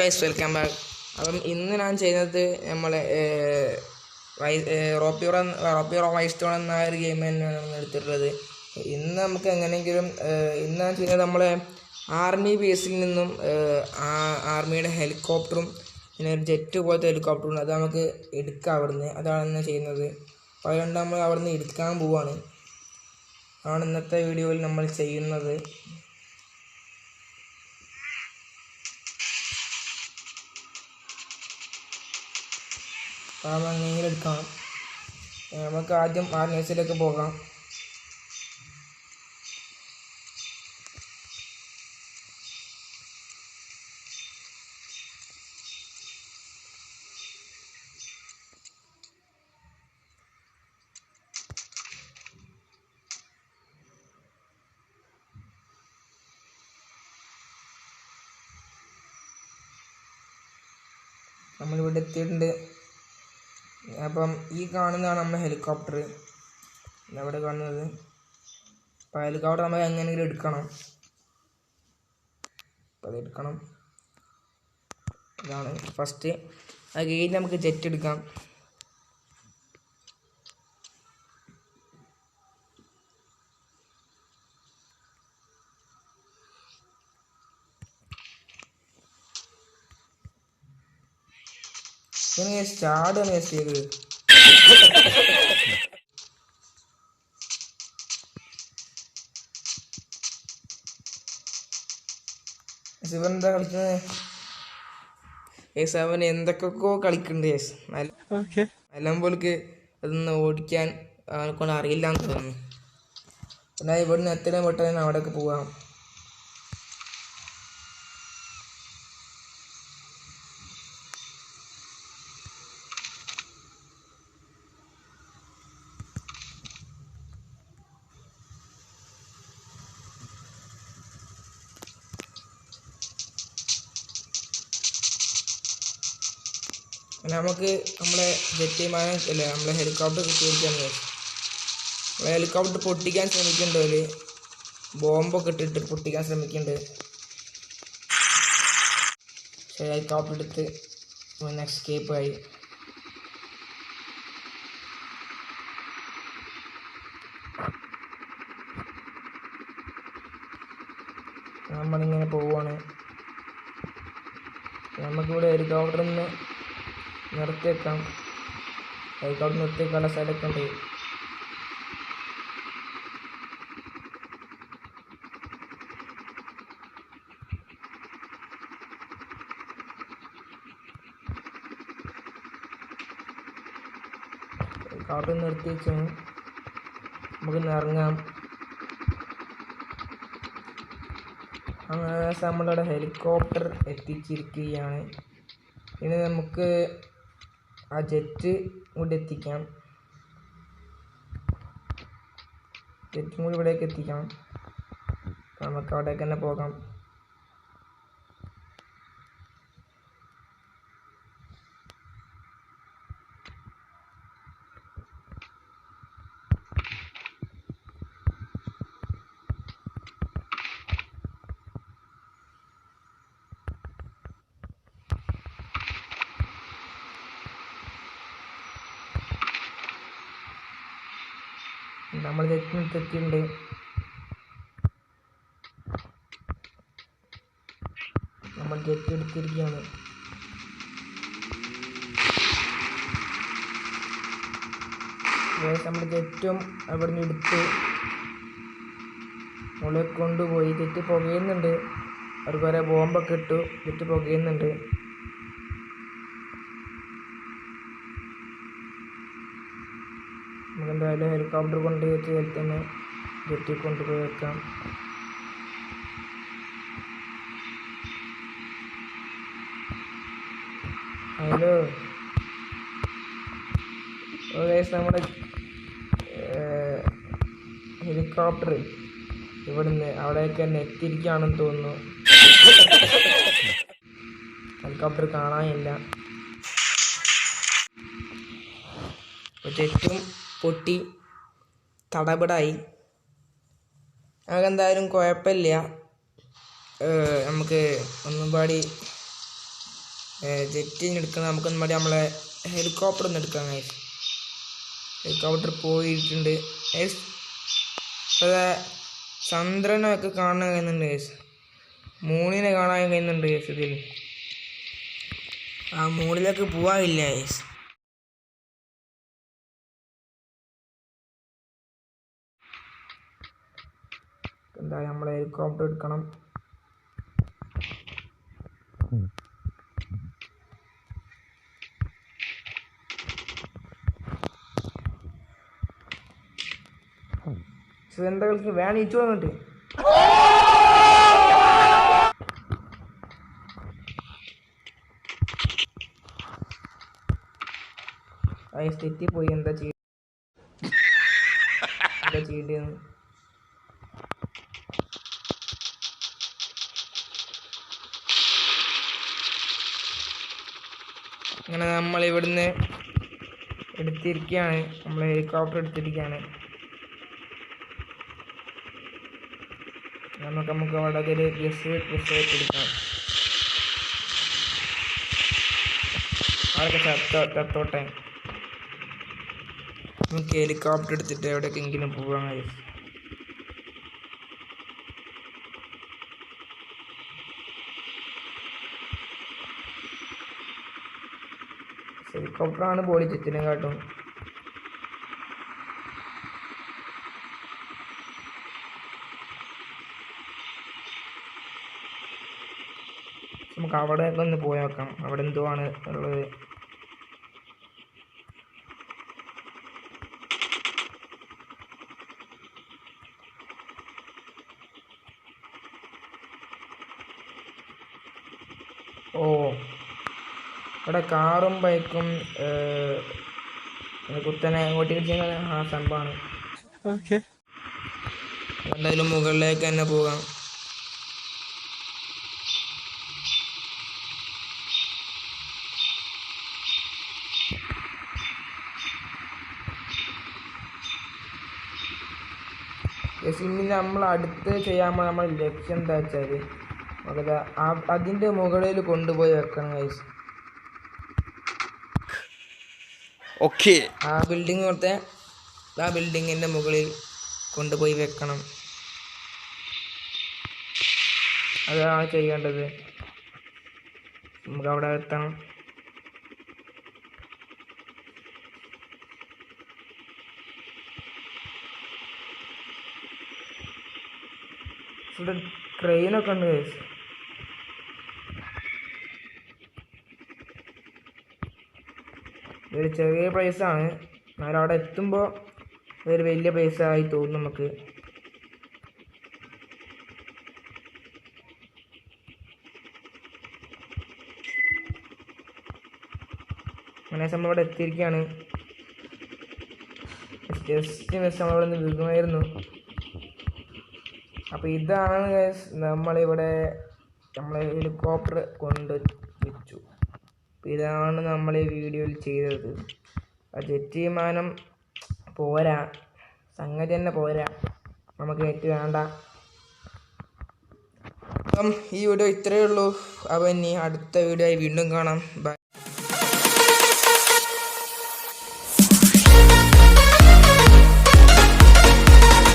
Guys, welcome back. അപ്പം ഇന്ന് ഞാൻ ചെയ്യുന്നത് നമ്മളെ റോപ്പിറോ മൈൽസ്റ്റോൺ എന്ന ഒരു ഗെയിം തന്നെയാണ് എടുത്തിട്ടുള്ളത്. ഇന്ന് നമുക്ക് എങ്ങനെയെങ്കിലും ഇന്ന് ഞാൻ ചെയ്യുന്നത് നമ്മളെ ആർമി ബേസിൽ നിന്നും ആർമിയുടെ ഹെലികോപ്റ്ററും പിന്നെ ഒരു ജെറ്റ് പോലത്തെ ഹെലികോപ്റ്ററും അത് നമുക്ക് എടുക്കാം അവിടുന്ന്. അതാണ് ഇന്ന് ചെയ്യുന്നത്. അപ്പോൾ അതുകൊണ്ട് നമ്മൾ അവിടുന്ന് എടുക്കാൻ പോവുകയാണ്. അതാണ് ഇന്നത്തെ വീഡിയോയിൽ നമ്മൾ ചെയ്യുന്നത്. അപ്പോൾ എങ്ങനെ എടുക്കാം? നമുക്ക് ആദ്യം ആർമേസിലേക്ക് പോകാം. നമ്മളിവിടെ എത്തിയിട്ടുണ്ട്. അപ്പം ഈ കാണുന്നതാണ് നമ്മുടെ ഹെലികോപ്റ്റർ, അവിടെ കാണുന്നത്. അപ്പോൾ ഹെലികോപ്റ്റർ നമ്മൾ എങ്ങനെയെങ്കിലും എടുക്കണം. അപ്പോൾ അതെടുക്കണം. ഇതാണ് ഫസ്റ്റ്. അത് കഴിഞ്ഞ് നമുക്ക് ജെറ്റ് എടുക്കാം. സ്റ്റാർട്ടാണ് ചെയ്തത്. ശിവൻ എന്താ കളിക്കുന്നത്? അവൻ എന്തൊക്കെയൊക്കെയോ കളിക്കുന്നുണ്ട്. നല്ലപോലേക്ക് അതൊന്ന് ഓടിക്കാൻ അവനെക്കൊണ്ട് അറിയില്ല എന്ന് തോന്നുന്നു. പിന്നെ ഇവിടുന്ന് എത്രയും പെട്ടെന്ന് അവിടേക്ക് പോവാം. നമുക്ക് നമ്മളെ ജെറ്റ് അല്ലേ നമ്മളെ ഹെലികോപ്റ്റർ കിട്ടിയിരിക്കുകയാണ്. നമ്മളെ ഹെലികോപ്റ്റർ പൊട്ടിക്കാൻ ശ്രമിക്കുന്നുണ്ട്. ഒരു ബോംബൊക്കെ ഇട്ടിട്ട് പൊട്ടിക്കാൻ ശ്രമിക്കുന്നുണ്ട്. പക്ഷേ ഹെലികോപ്റ്റർ എടുത്ത് എസ്കേപ്പ് ആയി. നമ്മളിങ്ങനെ പോവുകയാണ്. നമുക്കിവിടെ ഹെലികോപ്റ്ററിൽ നിന്ന് നിർത്തിയേക്കാം. ഹെലികോപ്റ്റർ നിർത്തിയേക്കാനുള്ള സ്ഥലമൊക്കെ ഉണ്ട്. ഹെലികോപ്റ്റർ നിർത്തി വെച്ച് നമുക്കിന്ന് ഇറങ്ങാം. അങ്ങനെ നമ്മളിവിടെ ഹെലികോപ്റ്റർ എത്തിച്ചിരിക്കുകയാണ്. ഇനി നമുക്ക് ആ ജെറ്റ് കൂടി എത്തിക്കാം. ജെറ്റും കൂടി ഇവിടേക്ക് എത്തിക്കാം. നമുക്ക് അവിടേക്ക് തന്നെ പോകാം. നമ്മൾ ജെറ്റിനെത്തിയിട്ടുണ്ട്. നമ്മൾ ജെറ്റ് എടുത്തിരിക്കുകയാണ്. നമ്മൾ ജെറ്റും അവിടെ നിന്ന് എടുത്ത് നമ്മളെ കൊണ്ടുപോയി. ജെറ്റ് പുകയുന്നുണ്ട്. അവർ കുറേ ബോംബൊക്കെ ഇട്ടു. ജെറ്റ് പുകയുന്നുണ്ട്. നമുക്കെന്തായാലും ഹെലികോപ്റ്റർ കൊണ്ടുപോയി വെച്ച് തന്നെ ജെറ്റിൽ കൊണ്ടുപോയി വെക്കാം. ഹലോ നമ്മുടെ ഹെലികോപ്റ്റർ ഇവിടുന്ന് അവിടേക്ക് തന്നെ എത്തിയിരിക്കുകയാണെന്ന് തോന്നുന്നു. ഹെലികോപ്റ്റർ കാണാനില്ല. ജെറ്റും പൊട്ടി തടപെടായി. നമുക്കെന്തായാലും കുഴപ്പമില്ല. നമുക്ക് ഒന്നും പാടി ജെറ്റിന് എടുക്കണം. നമുക്ക് നമ്മുടെ നമ്മളെ ഹെലികോപ്റ്റർ ഒന്ന് എടുക്കാം ഗൈസ്. ഹെലികോപ്റ്റർ പോയിട്ടുണ്ട് ഗൈസ്. ഇപ്പോൾ ചന്ദ്രനൊക്കെ കാണാൻ കഴിയുന്നുണ്ട് ഗൈസ്. മൂണിനെ കാണാൻ കഴിയുന്നുണ്ട് ഗൈസ്. ഇതിൽ ആ മൂണിലേക്ക് പോവാനില്ല ഗൈസ്. എന്താ നമ്മൾ ഹെലികോപ്റ്റർ എടുക്കണം. സുഗന്ധകൾക്ക് വേണം ഈച്ചു വന്നിട്ട് തെറ്റിപ്പോയി. എന്താ ചെയ്യേണ്ടതെന്ന് അങ്ങനെ നമ്മൾ ഇവിടുന്ന് എടുത്തിരിക്കുകയാണ്. നമ്മൾ ഹെലികോപ്റ്റർ എടുത്തിരിക്കുകയാണ്. നമുക്ക് അവിടെ ഒരു ഗസ് എടുക്കാം. അവിടെയൊക്കെ ചത്തോട്ടെ. നമുക്ക് ഹെലികോപ്റ്റർ എടുത്തിട്ട് എവിടേക്കെങ്കിലും പോകാൻ കഴിയും. ഹെലികോപ്റ്ററാണ് ബോഡി ജെറ്റിനെ കാട്ടും. നമുക്ക് അവിടെയൊക്കെ ഒന്ന് പോയി നോക്കാം. അവിടെ എന്തോ ആണ് ഉള്ളത്. ഓ, ഇവിടെ കാറും ബൈക്കും കുത്തനെ ഓട്ടിക്കുന്ന ആ സംഭവമാണ്. എന്തായാലും മുകളിലേക്ക് തന്നെ പോകാം. ഇനി നമ്മൾ അടുത്ത് ചെയ്യാൻ നമ്മൾ ലക്ഷ്യം എന്താ വെച്ചാൽ നമുക്കത് അതിൻ്റെ മുകളിൽ കൊണ്ടുപോയി വെക്കണം ഗൈസ്. ഓക്കെ, ആ ബിൽഡിംഗ് പോലത്തെ ആ ബിൽഡിങ്ങിൻ്റെ മുകളിൽ കൊണ്ടുപോയി വെക്കണം. അതാണ് ചെയ്യേണ്ടത്. നമുക്ക് അവിടെ എത്തണം. ഇവിടെ ട്രെയിനൊക്കെ ഉണ്ട് ഗൈസ്. ഒരു ചെറിയ പ്ലേസാണ്, എന്നാലും അവിടെ എത്തുമ്പോൾ ഒരു വലിയ പ്ലേസായി തോന്നും നമുക്ക്. അങ്ങനെ നമ്മളിവിടെ എത്തിയിരിക്കുകയാണ്. ജസ്റ്റ് മിസ് നമ്മളിവിടെ നിന്ന് വീഴുമായിരുന്നു. അപ്പോൾ ഇതാണ് ഗൈസ് നമ്മളിവിടെ നമ്മളെ ഹെലികോപ്റ്റർ കൊണ്ട് വെച്ചു. അപ്പോൾ ഇതാണ് നമ്മൾ ഈ വീഡിയോയിൽ ചെയ്തത്. ആ ജെറ്റ് വിമാനം പോരാ, സംഗതി തന്നെ പോരാ, നമുക്ക് ജെറ്റ് വേണ്ട. അപ്പം ഈ വീഡിയോ ഇത്രയേ ഉള്ളൂ. അപ്പോൾ ഇനി അടുത്ത വീഡിയോ ആയി വീണ്ടും കാണാം. ബൈ.